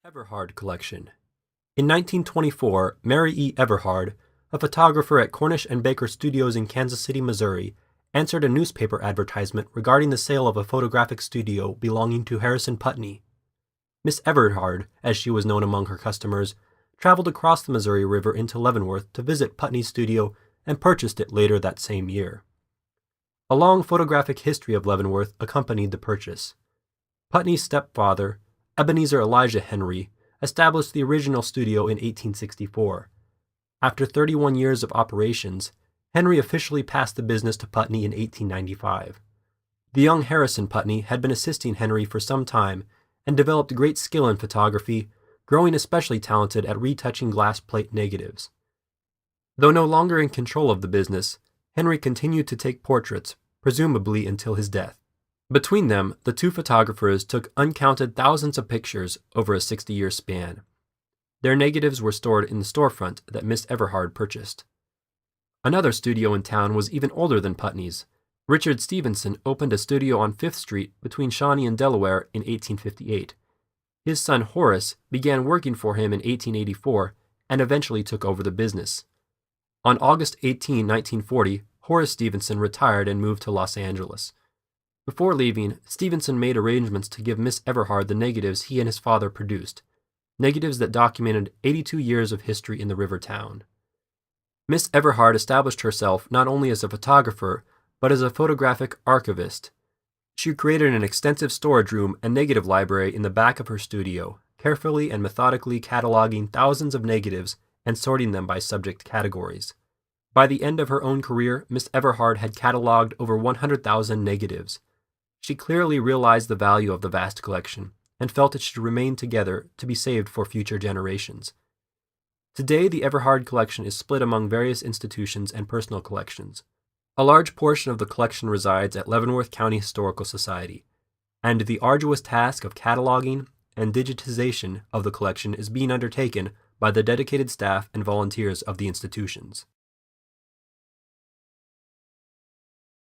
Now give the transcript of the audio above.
Everhard Collection. In 1924, Mary E. Everhard, a photographer at Cornish and Baker Studios in Kansas City, Missouri, answered a newspaper advertisement regarding the sale of a photographic studio belonging to Harrison Putney. Miss Everhard, as she was known among her customers, traveled across the Missouri River into Leavenworth to visit Putney's studio and purchased it later that same year. A long photographic history of Leavenworth accompanied the purchase. Putney's stepfather, Ebenezer Elijah Henry, established the original studio in 1864. After 31 years of operations, Henry officially passed the business to Putney in 1895. The young Harrison Putney had been assisting Henry for some time and developed great skill in photography, growing especially talented at retouching glass plate negatives. Though no longer in control of the business, Henry continued to take portraits, presumably until his death. Between them, the two photographers took uncounted thousands of pictures over a 60-year span. Their negatives were stored in the storefront that Miss Everhard purchased. Another studio in town was even older than Putney's. Richard Stevenson opened a studio on 5th Street between Shawnee and Delaware in 1858. His son Horace began working for him in 1884 and eventually took over the business. On August 18, 1940, Horace Stevenson retired and moved to Los Angeles. Before leaving, Stevenson made arrangements to give Miss Everhard the negatives he and his father produced, negatives that documented 82 years of history in the river town. Miss Everhard established herself not only as a photographer, but as a photographic archivist. She created an extensive storage room and negative library in the back of her studio, carefully and methodically cataloging thousands of negatives and sorting them by subject categories. By the end of her own career, Miss Everhard had cataloged over 100,000 negatives. She clearly realized the value of the vast collection and felt it should remain together to be saved for future generations. Today, the Everhard Collection is split among various institutions and personal collections. A large portion of the collection resides at Leavenworth County Historical Society, and the arduous task of cataloging and digitization of the collection is being undertaken by the dedicated staff and volunteers of the institutions.